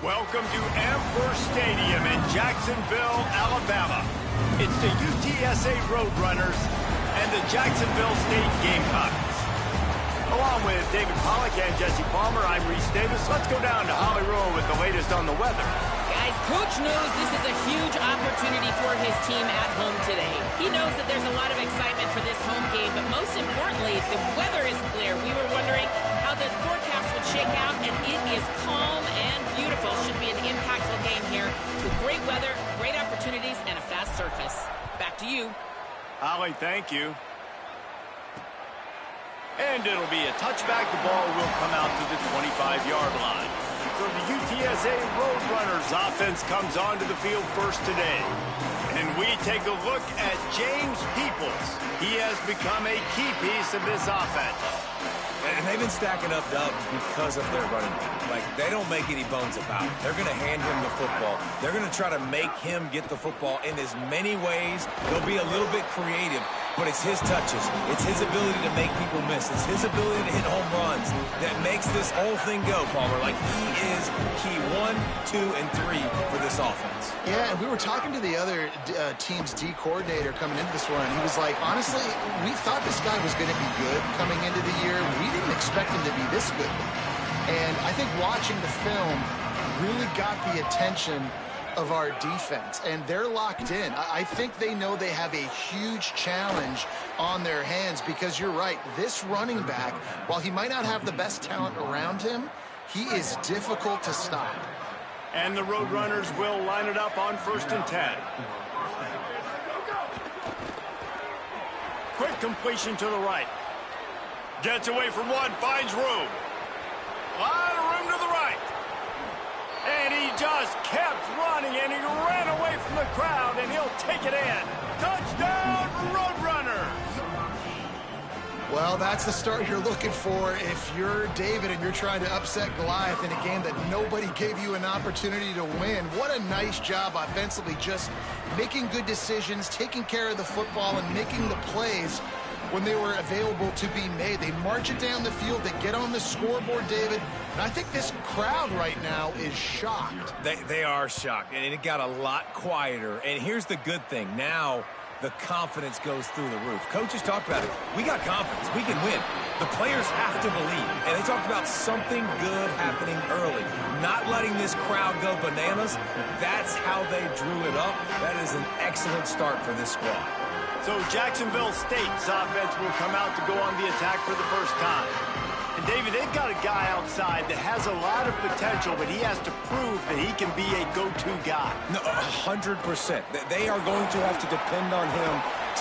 Welcome to Amherst Stadium in Jacksonville, Alabama. It's the UTSA Roadrunners and the Jacksonville State Gamecocks. Along with David Pollack and Jesse Palmer, I'm Reese Davis. Let's go down to Holly Rowe with the latest on the weather. Guys, Coach knows this is a huge opportunity for his team at home today. He knows that there's a lot of excitement for this home game, but most importantly, the weather is clear. We were wondering how the forecast would shake out, and it is calm and beautiful. Should be an impactful game here with great weather, great opportunities, and a fast surface. Back to you. Holly, thank you. And it'll be a touchback. The ball will come out to the 25-yard line. So the UTSA Roadrunners offense comes onto the field first today. And we take a look at James Peoples. He has become a key piece of this offense. And they've been stacking up dubs because of their running back. Like, they don't make any bones about it. They're going to hand him the football. They're going to try to make him get the football in as many ways. They'll be a little bit creative, but it's his touches. It's his ability to make people miss. It's his ability to hit home runs that makes this whole thing go, Palmer. Like, he is key 1, 2, and 3 for this offense. Yeah, and we were talking to the other team's D coordinator coming into this one. He was like, honestly, we thought this guy was going to be good coming into the year. We didn't expect him to be this good. And I think watching the film really got the attention of our defense, and they're locked in. I think they know they have a huge challenge on their hands because you're right, this running back, while he might not have the best talent around him, he is difficult to stop. And the Roadrunners will line it up on 1st and 10. Quick completion to the right. Gets away from one, finds room. A lot of room to the right. And he just kept running, and he ran away from the crowd, and he'll take it in. Touchdown, Roadrunners! Well, that's the start you're looking for if you're David and you're trying to upset Goliath in a game that nobody gave you an opportunity to win. What a nice job offensively, just making good decisions, taking care of the football, and making the plays when they were available to be made. They march it down the field. They get on the scoreboard, David. And I think this crowd right now is shocked. They are shocked, and it got a lot quieter. And here's the good thing. Now the confidence goes through the roof. Coaches talked about it. We got confidence. We can win. The players have to believe. And they talked about something good happening early. Not letting this crowd go bananas. That's how they drew it up. That is an excellent start for this squad. So Jacksonville State's offense will come out to go on the attack for the first time. And David, they've got a guy outside that has a lot of potential, but he has to prove that he can be a go-to guy. No, 100%. They are going to have to depend on him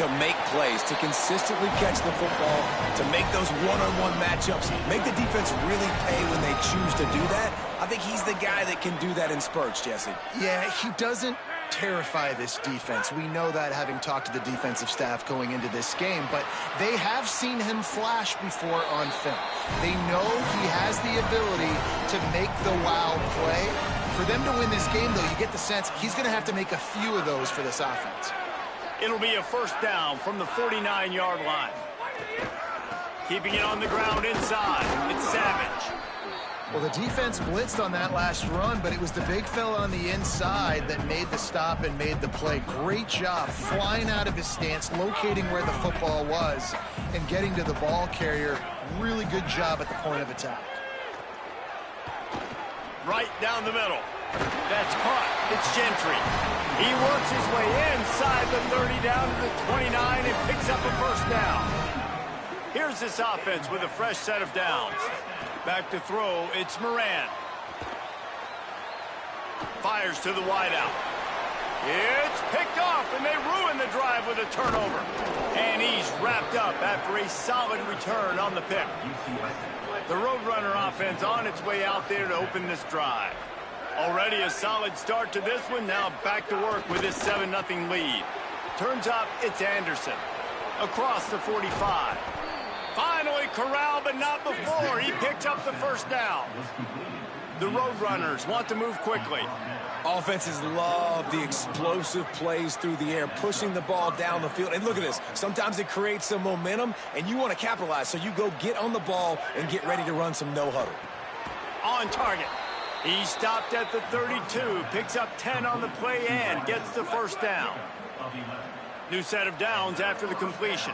to make plays, to consistently catch the football, to make those one-on-one matchups, make the defense really pay when they choose to do that. I think he's the guy that can do that in spurts, Jesse. Yeah, he doesn't terrify this defense. We know that, having talked to the defensive staff going into this game, but they have seen him flash before on film. They know he has the ability to make the wow play. For them to win this game, though, you get the sense he's going to have to make a few of those for this offense. It'll be a first down from the 49-yard line. Keeping it on the ground inside. It's Savage. Well, the defense blitzed on that last run, but it was the big fella on the inside that made the stop and made the play. Great job flying out of his stance, locating where the football was, and getting to the ball carrier. Really good job at the point of attack. Right down the middle. That's caught. It's Gentry. He works his way inside the 30 down to the 29 and picks up a first down. Here's this offense with a fresh set of downs. Back to throw, it's Moran. Fires to the wideout. It's picked off, and they ruin the drive with a turnover. And he's wrapped up after a solid return on the pick. The Roadrunner offense on its way out there to open this drive. Already a solid start to this one. Now back to work with this 7-0 lead. Turns up, it's Anderson. Across the 45. Finally corralled, but not before. He picks up the first down. The Roadrunners want to move quickly. Offenses love the explosive plays through the air, pushing the ball down the field. And look at this. Sometimes it creates some momentum, and you want to capitalize. So you go get on the ball and get ready to run some no-huddle. On target. He stopped at the 32, picks up 10 on the play and gets the first down. New set of downs after the completion.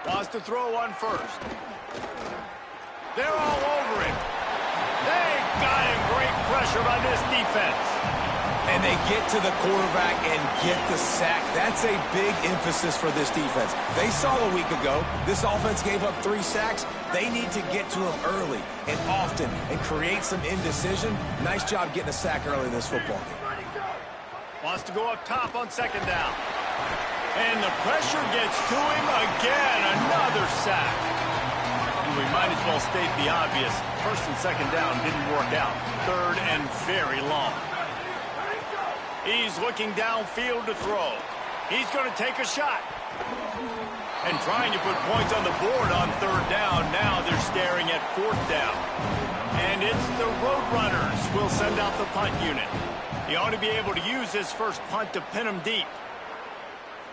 Wants to throw on first. They're all over him. They got him. Great pressure by this defense. And they get to the quarterback and get the sack. That's a big emphasis for this defense. They saw a week ago, this offense gave up 3 sacks. They need to get to him early and often and create some indecision. Nice job getting a sack early in this football game. Wants to go up top on second down. And the pressure gets to him again. Another sack. And we might as well state the obvious. First and second down didn't work out. Third and very long. He's looking downfield to throw. He's going to take a shot. And trying to put points on the board on third down. Now they're staring at fourth down. And it's the Roadrunners will send out the punt unit. He ought to be able to use his first punt to pin them deep.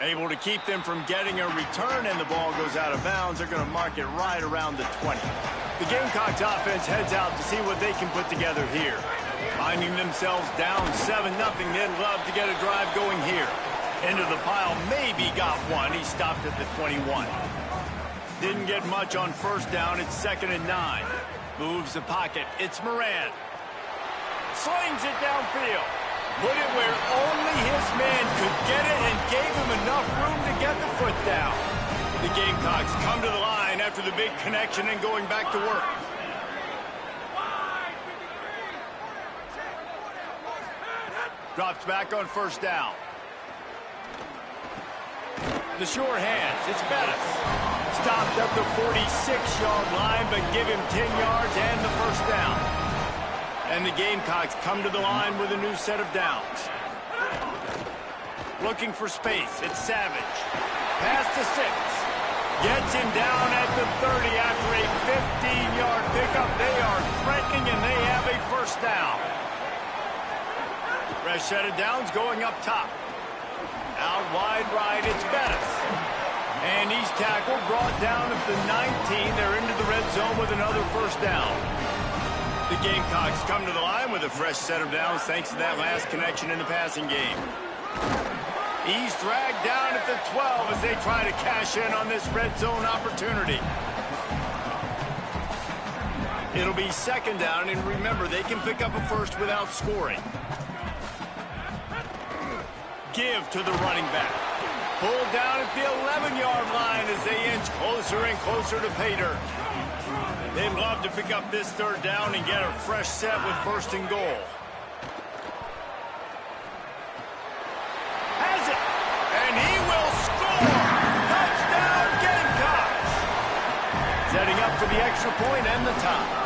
Able to keep them from getting a return, and the ball goes out of bounds. They're going to mark it right around the 20. The Gamecocks offense heads out to see what they can put together here. Finding themselves down 7-0, they'd love to get a drive going here. Into the pile, maybe got one. He stopped at the 21. Didn't get much on first down. It's 2nd and 9. Moves the pocket. It's Moran. Slings it downfield. Put it where only his man could get it and gave him enough room to get the foot down. The Gamecocks come to the line after the big connection and going back to work. Drops back on first down. The sure hands. It's Bettis. Stopped at the 46-yard line, but give him 10 yards and the first down. And the Gamecocks come to the line with a new set of downs. Looking for space. It's Savage. Pass to 6. Gets him down at the 30 after a 15-yard pickup. They are threatening, and they have a first down. Fresh set of downs going up top. Out wide right, it's Bettis. And he's tackled, brought down at the 19. They're into the red zone with another first down. The Gamecocks come to the line with a fresh set of downs thanks to that last connection in the passing game. He's dragged down at the 12 as they try to cash in on this red zone opportunity. It'll be 2nd down, and remember, they can pick up a first without scoring. Give to the running back. Pulled down at the 11-yard line as they inch closer and closer to pay dirt. They'd love to pick up this third down and get a fresh set with 1st and goal. Has it, and he will score! Touchdown, Gamecocks! Setting up for the extra point and the tie.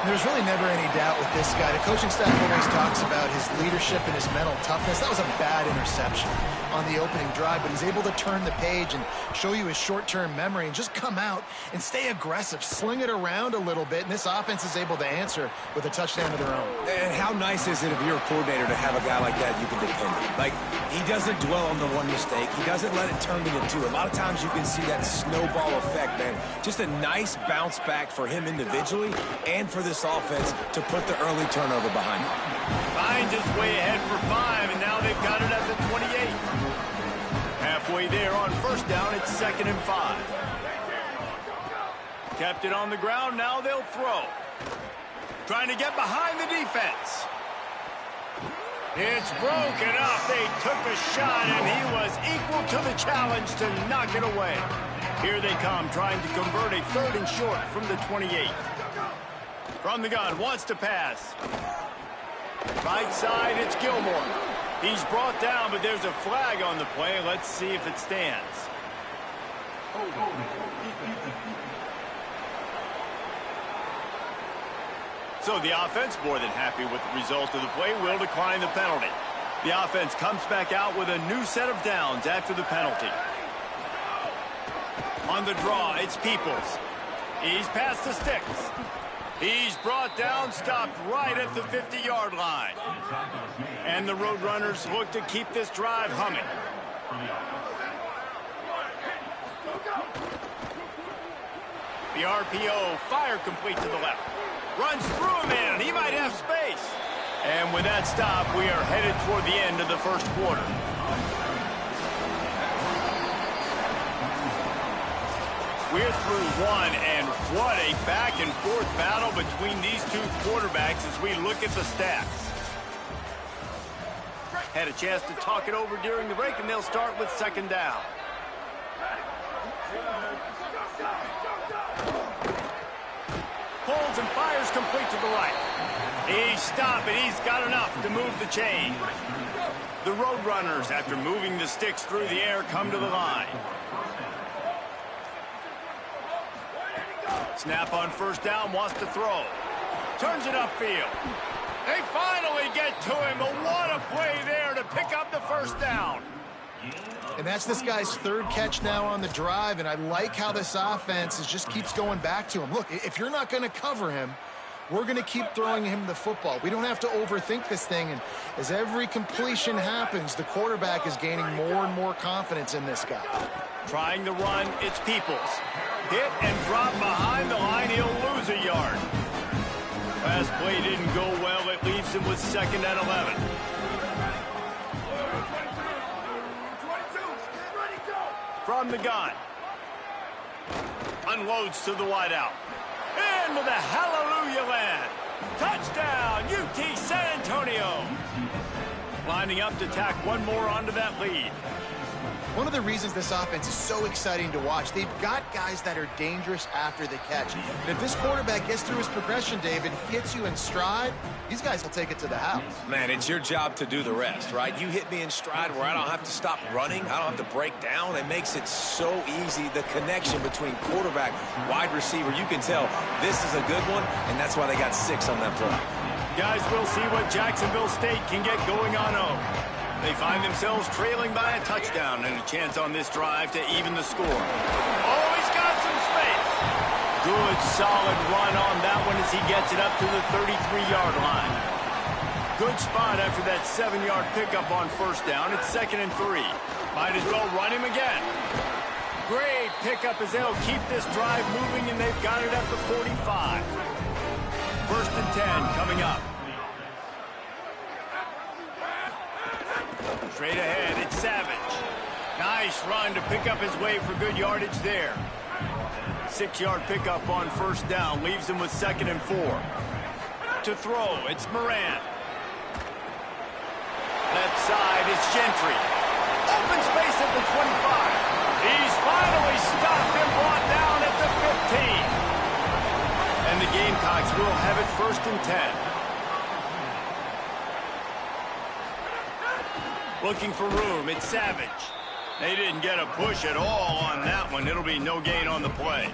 There's really never any doubt with this guy. The coaching staff always talks about his leadership and his mental toughness. That was a bad interception on the opening drive, but he's able to turn the page and show you his short-term memory and just come out and stay aggressive, sling it around a little bit, and this offense is able to answer with a touchdown of their own. And how nice is it if you're a coordinator to have a guy like that you can depend on? Like, he doesn't dwell on the one mistake. He doesn't let it turn into two. A lot of times you can see that snowball effect, man. Just a nice bounce back for him individually and for this offense to put the early turnover behind him. Finds his way ahead for 5, and now they've got it at the 28. Halfway there on first down, it's 2nd and 5. Kept it on the ground, now they'll throw. Trying to get behind the defense. It's broken up. They took a shot, and he was equal to the challenge to knock it away. Here they come, trying to convert a 3rd and short from the 28. From the gun, wants to pass. Right side, it's Gilmore. He's brought down, but there's a flag on the play. Let's see if it stands. So the offense, more than happy with the result of the play, will decline the penalty. The offense comes back out with a new set of downs after the penalty. On the draw, it's Peoples. He's past the sticks. He's brought down, stopped right at the 50-yard line. And the Roadrunners look to keep this drive humming. The RPO, fire complete to the left. Runs through a man, and he might have space. And with that stop, we are headed toward the end of the first quarter. We're through one, and what a back-and-forth battle between these two quarterbacks as we look at the stats. Had a chance to talk it over during the break, and they'll start with second down. Pulls and fires complete to the right. He's stopped, and he's got enough to move the chain. The Roadrunners, after moving the sticks through the air, come to the line. Snap on first down, wants to throw. Turns it upfield. They finally get to him, but what a play there to pick up the first down. And that's this guy's third catch now on the drive, and I like how this offense just keeps going back to him. Look, if you're not going to cover him, we're going to keep throwing him the football. We don't have to overthink this thing, and as every completion happens, the quarterback is gaining more and more confidence in this guy. Trying to run, it's Peoples. Hit and drop behind the line, he'll lose a yard. Last play didn't go well, it leaves him with second and 11. From the gun. Unloads to the wideout. Into the hallelujah land. Touchdown, UT San Antonio. Lining up to tack one more onto that lead. One of the reasons this offense is so exciting to watch, they've got guys that are dangerous after the catch. And if this quarterback gets through his progression, David, hits you in stride, these guys will take it to the house. Man, it's your job to do the rest, right? You hit me in stride where I don't have to stop running. I don't have to break down. It makes it so easy. The connection between quarterback, wide receiver, you can tell this is a good one, and that's why they got 6 on that play. Guys, we'll see what Jacksonville State can get going on home. They find themselves trailing by a touchdown and a chance on this drive to even the score. Oh, he's got some space. Good, solid run on that one as he gets it up to the 33-yard line. Good spot after that 7-yard pickup on first down. It's 2nd and 3. Might as well run him again. Great pickup as they'll keep this drive moving, and they've got it at the 45. 1st and 10 coming up. Straight ahead, it's Savage. Nice run to pick up his way for good yardage there. 6-yard pickup on first down leaves him with 2nd and 4. To throw, it's Moran. Left side, it's Gentry. Open space at the 25. He's finally stopped and brought down at the 15. And the Gamecocks will have it 1st and 10. Looking for room, it's Savage. They didn't get a push at all on that one. It'll be no gain on the play.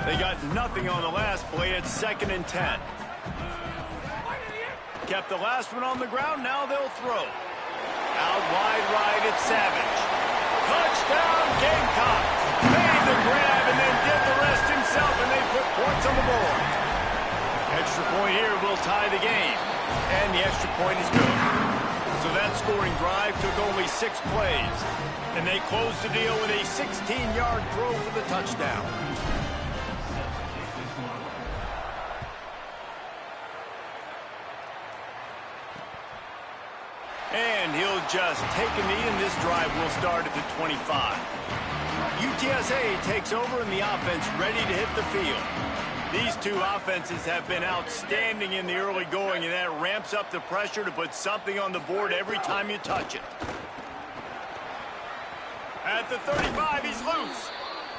They got nothing on the last play. It's 2nd and 10. Kept the last one on the ground. Now they'll throw. Out wide right, it's Savage. Touchdown, Gamecocks. Made the grab and then did the rest himself, and they put points on the board. Extra point here will tie the game, and the extra point is good. So that scoring drive took only 6 plays, and they closed the deal with a 16-yard throw for the touchdown. And he'll just take a knee, and this drive will start at the 25. UTSA takes over, and the offense ready to hit the field. These two offenses have been outstanding in the early going, and that ramps up the pressure to put something on the board every time you touch it. At the 35, he's loose.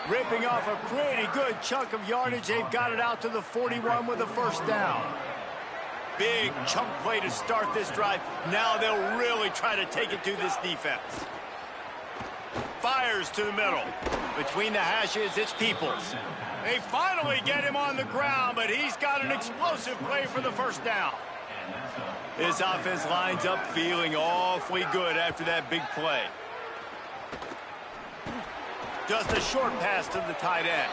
Ripping off a pretty good chunk of yardage. They've got it out to the 41 with a first down. Big chunk play to start this drive. Now they'll really try to take it to this defense. Fires to the middle. Between the hashes, it's Peoples. They finally get him on the ground, but he's got an explosive play for the first down. This offense lines up feeling awfully good after that big play. Just a short pass to the tight end.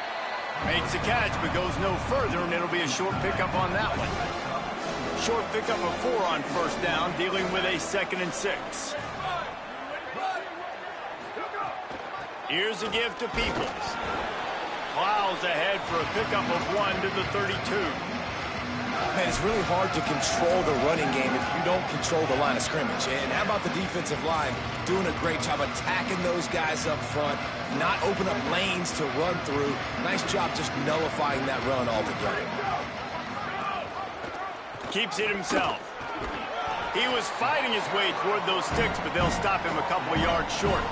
Makes the catch, but goes no further, and it'll be a short pickup on that one. Short pickup of 4 on first down, dealing with a 2nd and 6. Here's a give to Peoples. plows ahead for a pickup of 1 to the 32. Man, it's really hard to control the running game if you don't control the line of scrimmage. And how about the defensive line doing a great job attacking those guys up front, not open up lanes to run through. Nice job just nullifying that run altogether. Keeps it himself. He was fighting his way toward those sticks, but they'll stop him a couple of yards short.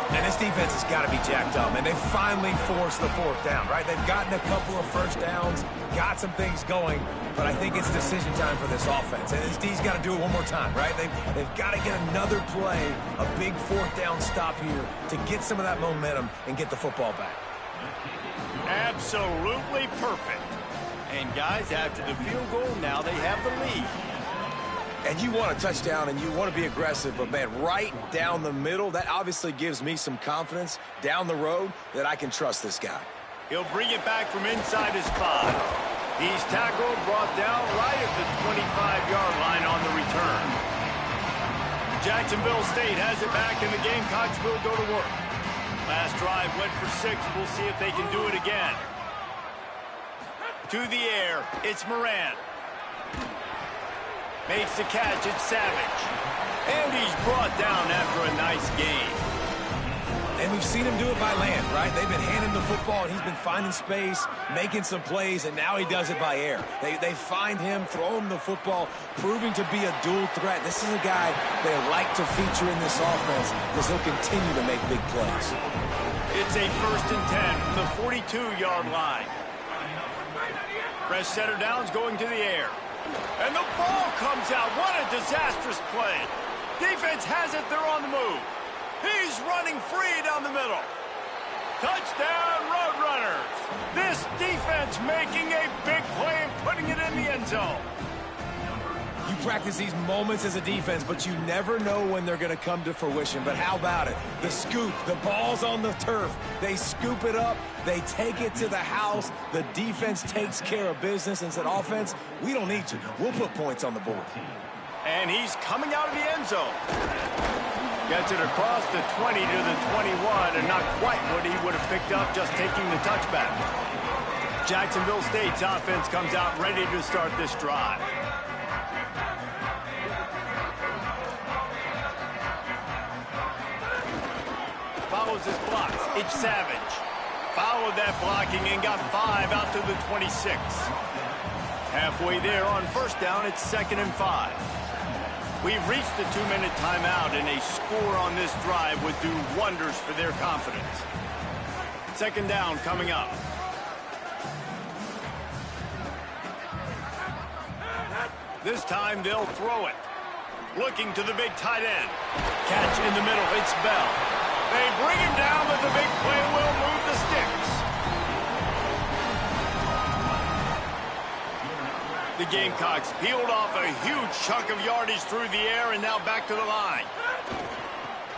And this defense has got to be jacked up, and they finally forced the 4th down, right? They've gotten a couple of first downs, got some things going, but I think it's decision time for this offense. And this D's got to do it one more time, right? They've got to get another play, a big 4th down stop here to get some of that momentum and get the football back. Absolutely perfect. And guys, after the field goal, now they have the lead. And you want a touchdown and you want to be aggressive, but man, right down the middle, that obviously gives me some confidence down the road that I can trust this guy. He'll bring it back from inside his 5. He's tackled, brought down right at the 25-yard line on the return. Jacksonville State has it back, and the Gamecocks will go to work. Last drive went for 6. We'll see if they can do it again. To the air, it's Moran. Makes the catch, it's Savage. And he's brought down after a nice gain. And we've seen him do it by land, right? They've been handing the football, and he's been finding space, making some plays, and now he does it by air. They find him, throw him the football, proving to be a dual threat. This is a guy they like to feature in this offense because he'll continue to make big plays. It's a 1st and 10 from the 42-yard line. Fresh setter downs going to the air. And the ball comes out. What a disastrous play. Defense has it. They're on the move. He's running free down the middle. Touchdown, Roadrunners. This defense making a big play and putting it in the end zone. You practice these moments as a defense, but you never know when they're going to come to fruition. But how about it? The scoop, the ball's on the turf. They scoop it up. They take it to the house. The defense takes care of business and said, offense, we don't need you. We'll put points on the board. And he's coming out of the end zone. Gets it across the 20 to the 21, and not quite what he would have picked up just taking the touchback. Jacksonville State's offense comes out ready to start this drive. Follows his blocks. It's Savage. Followed that blocking and got 5 out to the 26. Halfway there on 1st down, it's 2nd and 5. We've reached the 2-minute timeout, and a score on this drive would do wonders for their confidence. 2nd down coming up. This time they'll throw it. Looking to the big tight end. Catch in the middle, it's Bell. They bring him down, but the big play will move the sticks. The Gamecocks peeled off a huge chunk of yardage through the air and now back to the line.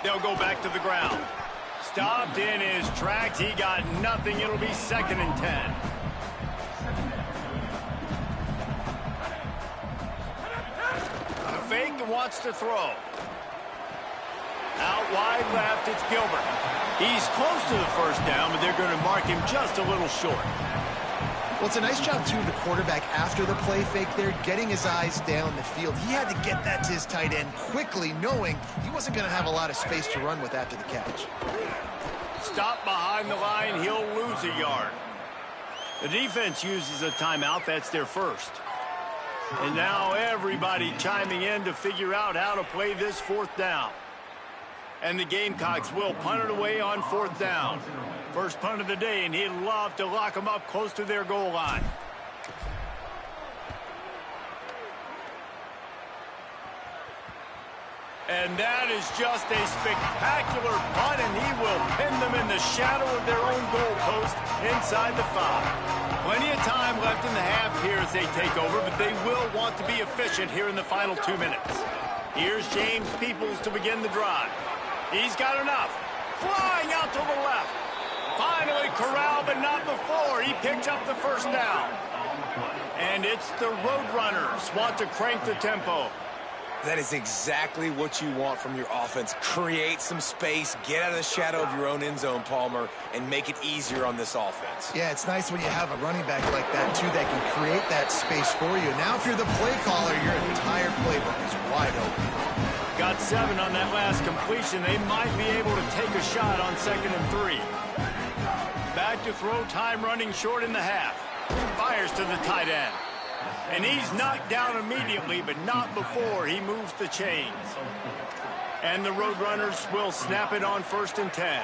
They'll go back to the ground. Stopped in his tracks. He got nothing. It'll be 2nd and 10. A fake and wants to throw. Out wide left, it's Gilbert. He's close to the 1st down, but they're going to mark him just a little short. Well, it's a nice job, too, of the quarterback after the play fake there, getting his eyes down the field. He had to get that to his tight end quickly, knowing he wasn't going to have a lot of space to run with after the catch. Stop behind the line, he'll lose a yard. The defense uses a timeout, that's their 1st. And now everybody chiming in to figure out how to play this 4th down. And the Gamecocks will punt it away on 4th down. First punt of the day, and he'd love to lock them up close to their goal line. And that is just a spectacular punt, and he will pin them in the shadow of their own goalpost inside the 5. Plenty of time left in the half here as they take over, but they will want to be efficient here in the final 2 minutes. Here's James Peoples to begin the drive. He's got enough. Flying out to the left. Finally corralled, but not before. He picks up the 1st down. And it's the Roadrunners want to crank the tempo. That is exactly what you want from your offense. Create some space, get out of the shadow of your own end zone, Palmer, and make it easier on this offense. Yeah, it's nice when you have a running back like that, too, that can create that space for you. Now, if you're the play caller, your entire playbook is wide open. Got 7 on that last completion. They might be able to take a shot on 2nd and 3. Back to throw, time running short in the half. Fires to the tight end. And he's knocked down immediately, but not before he moves the chains. And the Roadrunners will snap it on 1st and 10.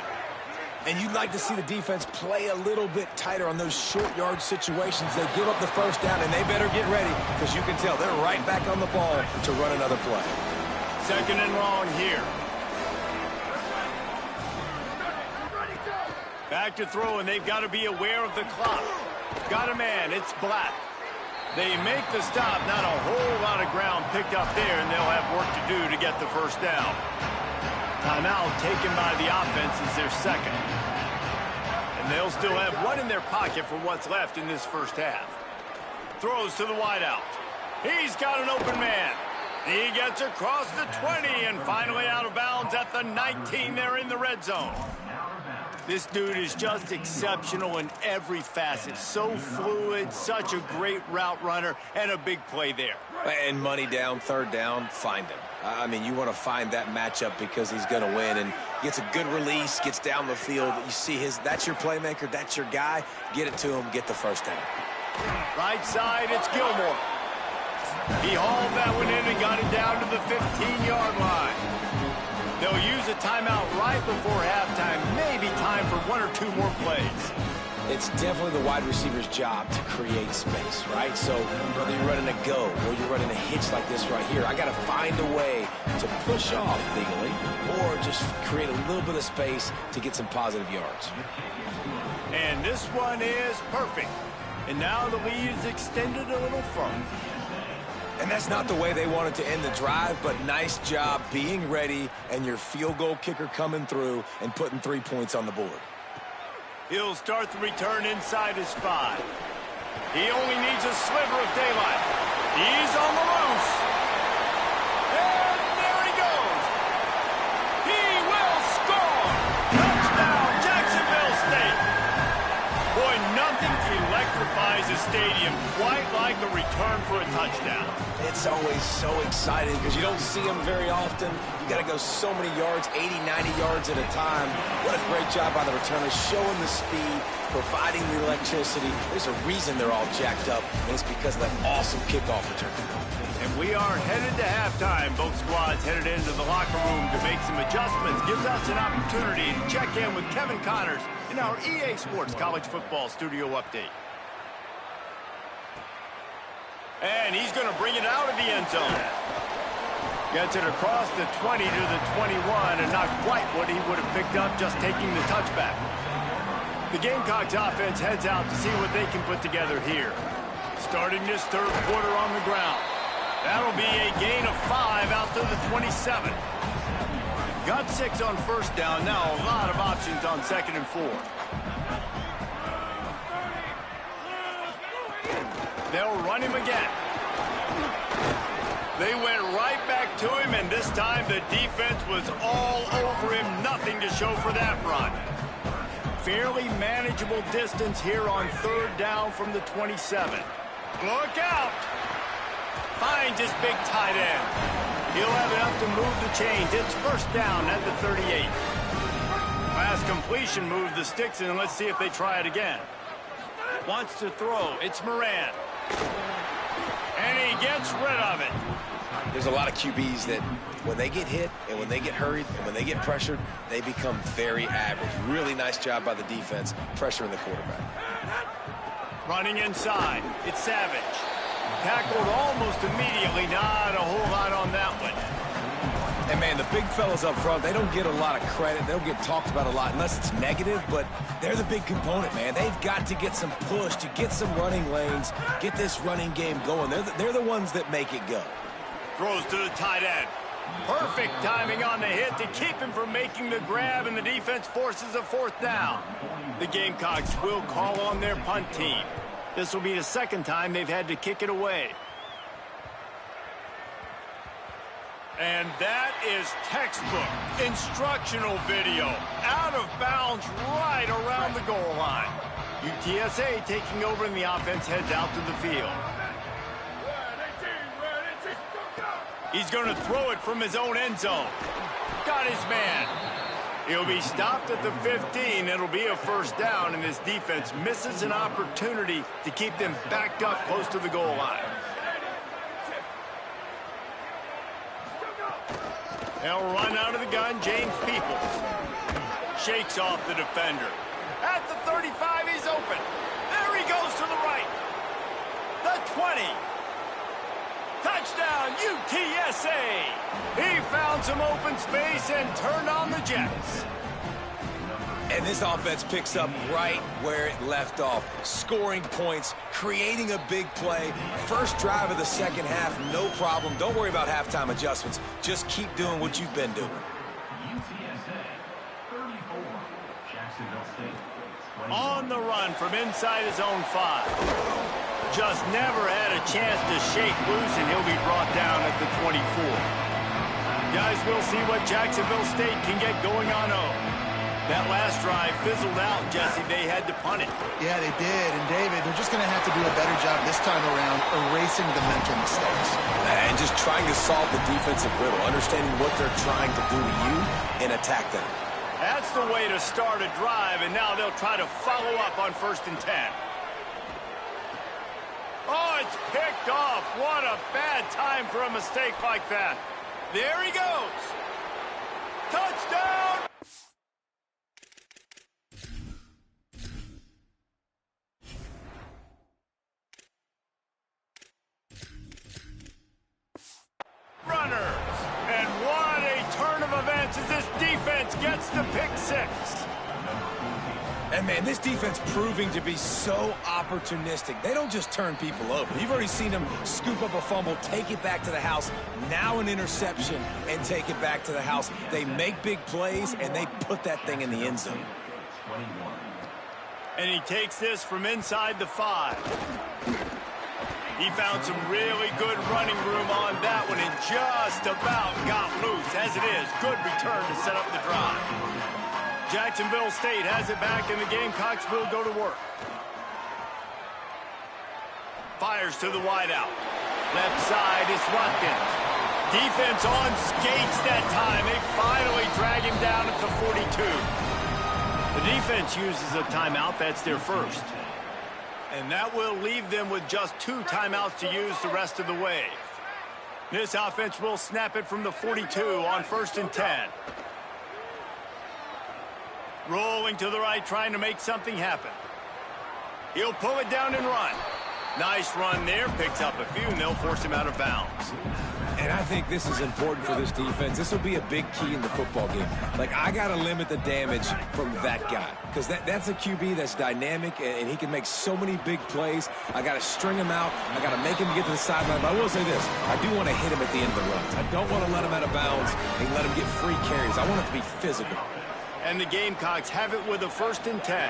And you'd like to see the defense play a little bit tighter on those short yard situations. They give up the 1st down, and they better get ready, because you can tell they're right back on the ball to run another play. 2nd and long here. Back to throw, and they've got to be aware of the clock. Got a man, it's Black. They make the stop, not a whole lot of ground picked up there, and they'll have work to do to get the 1st down. Timeout taken by the offense is their 2nd. And they'll still have 1 in their pocket for what's left in this 1st half. Throws to the wideout. He's got an open man. He gets across the 20 and finally out of bounds at the 19. They're in the red zone. This dude is just exceptional in every facet. So fluid, such a great route runner, and a big play there. And money down, 3rd down, find him. I mean, you want to find that matchup because he's going to win, and gets a good release, gets down the field. You see that's your playmaker, that's your guy. Get it to him, get the 1st down. Right side, it's Gilmore. He hauled that one in and got it down to the 15-yard line. They'll use a timeout right before halftime. Maybe time for 1 or 2 more plays. It's definitely the wide receiver's job to create space, right? So whether you're running a go or you're running a hitch like this right here, I got to find a way to push off legally or just create a little bit of space to get some positive yards. And this one is perfect. And now the lead is extended a little further. And that's not the way they wanted to end the drive, but nice job being ready and your field goal kicker coming through and putting 3 points on the board. He'll start the return inside his 5. He only needs a sliver of daylight. He's on the loose. And there he goes. He will score. Touchdown, Jacksonville State. Boy, nothing electrifies a stadium quite like a return for a touchdown. It's always so exciting because you don't see them very often. You got to go so many yards, 80, 90 yards at a time. What a great job by the returners, showing the speed, providing the electricity. There's a reason they're all jacked up, and it's because of that awesome kickoff return. And we are headed to halftime. Both squads headed into the locker room to make some adjustments. Gives us an opportunity to check in with Kevin Connors in our EA Sports College Football Studio Update. And he's going to bring it out of the end zone. Gets it across the 20 to the 21, and not quite what he would have picked up just taking the touchback. The Gamecocks offense heads out to see what they can put together here. Starting this 3rd quarter on the ground. That'll be a gain of 5 out to the 27. Got 6 on 1st down. Now a lot of options on 2nd and 4. They'll run him again. They went right back to him, and this time the defense was all over him. Nothing to show for that run. Fairly manageable distance here on 3rd down from the 27. Look out! Finds his big tight end. He'll have enough to move the chains. It's 1st down at the 38. Last completion moved the sticks, and let's see if they try it again. Wants to throw. It's Moran. And he gets rid of it. There's a lot of QBs that when they get hit and when they get hurried and when they get pressured, they become very average. Really nice job by the defense pressuring the quarterback. Running inside. It's Savage. Tackled almost immediately. Not a whole lot on that one. And, man, the big fellas up front, they don't get a lot of credit. They don't get talked about a lot unless it's negative, but they're the big component, man. They've got to get some push, to get some running lanes, get this running game going. They're the ones that make it go. Throws to the tight end. Perfect timing on the hit to keep him from making the grab, and the defense forces a 4th down. The Gamecocks will call on their punt team. This will be the 2nd time they've had to kick it away. And that is textbook instructional video. Out of bounds right around the goal line. UTSA taking over and the offense heads out to the field. He's going to throw it from his own end zone. Got his man. He'll be stopped at the 15. It'll be a first down, and this defense misses an opportunity to keep them backed up close to the goal line. They'll run out of the gun. James Peoples shakes off the defender. At the 35, he's open. There he goes to the right. The 20. Touchdown, UTSA. He found some open space and turned on the Jets. And this offense picks up right where it left off. Scoring points, creating a big play. First drive of the second half, no problem. Don't worry about halftime adjustments. Just keep doing what you've been doing. UTSA 34, Jacksonville State 21. On the run from inside his own 5. Just never had a chance to shake loose, and he'll be brought down at the 24. Guys, we'll see what Jacksonville State can get going on. That last drive fizzled out, Jesse. They had to punt it. Yeah, they did. And, David, they're just going to have to do a better job this time around erasing the mental mistakes. And just trying to solve the defensive riddle, understanding what they're trying to do to you and attack them. That's the way to start a drive, and now they'll try to follow up on 1st and 10. Oh, it's picked off. What a bad time for a mistake like that. There he goes. Touchdown! Runners. And what a turn of events as this defense gets the pick 6. And, man, this defense proving to be so opportunistic. They don't just turn people over. You've already seen them scoop up a fumble, take it back to the house, now an interception, and take it back to the house. They make big plays, and they put that thing in the end zone. And he takes this from inside the 5. He found some really good running room on that one and just about got loose. As it is, good return to set up the drive. Jacksonville State has it back, and the Gamecocks will go to work. Fires to the wideout. Left side is Watkins. Defense on skates that time. They finally drag him down at the 42. The defense uses a timeout. That's their first. And that will leave them with just 2 timeouts to use the rest of the way. This offense will snap it from the 42 on 1st and 10. Rolling to the right, trying to make something happen. He'll pull it down and run. Nice run there. Picks up a few, and they'll force him out of bounds. And I think this is important for this defense. This will be a big key in the football game. Like, I got to limit the damage from that guy because that's a QB that's dynamic, and he can make so many big plays. I got to string him out. I got to make him get to the sideline. But I will say this. I do want to hit him at the end of the runs. I don't want to let him out of bounds and let him get free carries. I want it to be physical. And the Gamecocks have it with a 1st and 10.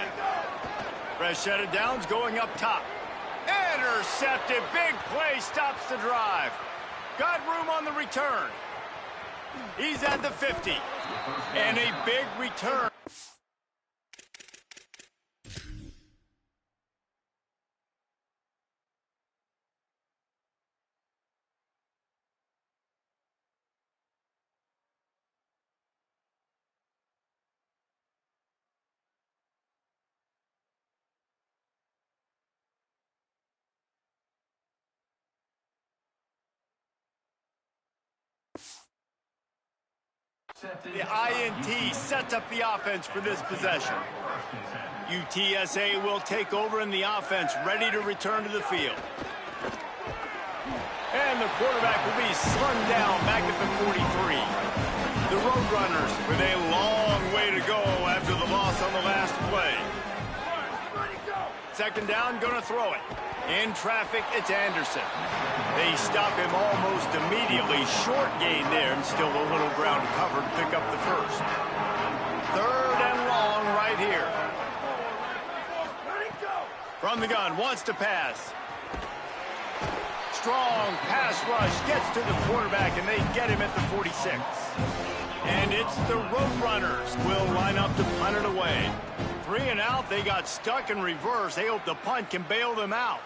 Fresh set of downs going up top. Intercepted. Big play stops the drive. Got room on the return. He's at the 50. And a big return. The INT sets up the offense for this possession. UTSA will take over in the offense, ready to return to the field. And the quarterback will be slung down back at the 43. The Roadrunners with a long way to go after the loss on the last play. 2nd down, gonna throw it. In traffic, it's Anderson. They stop him almost immediately. Short gain there, and still a little ground to cover to pick up the first. 3rd and long right here. From the gun, wants to pass. Strong pass rush gets to the quarterback, and they get him at the 46. And it's the Roadrunners will line up to punt it away. 3 and out, they got stuck in reverse. They hope the punt can bail them out.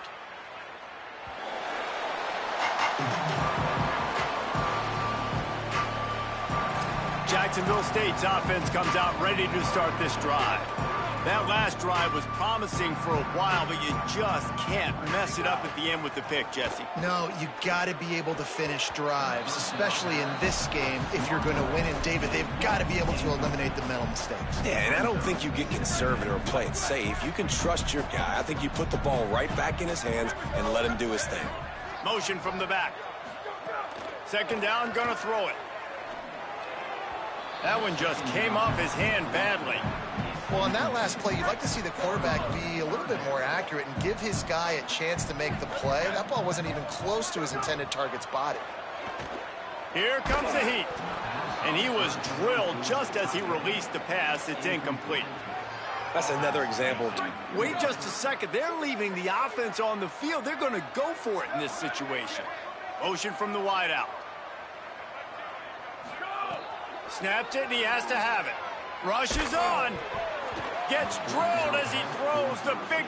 Jacksonville State's offense comes out ready to start this drive. That last drive was promising for a while, but you just can't mess it up at the end with the pick, Jesse. No, you got to be able to finish drives, especially in this game. If you're going to win it, David, they've got to be able to eliminate the mental mistakes. Yeah, and I don't think you get conservative or play it safe. You can trust your guy. I think you put the ball right back in his hands and let him do his thing. Motion from the back. Second down, gonna throw it. That one just came off his hand badly. Well, on that last play, you'd like to see the quarterback be a little bit more accurate and give his guy a chance to make the play. That ball wasn't even close to his intended target's body. Here comes the heat. And he was drilled just as he released the pass. It's incomplete. That's another example of... Wait just a second. They're leaving the offense on the field. They're going to go for it in this situation. Motion from the wideout. Snapped it, and he has to have it. Rushes on. Gets drilled as he throws the big...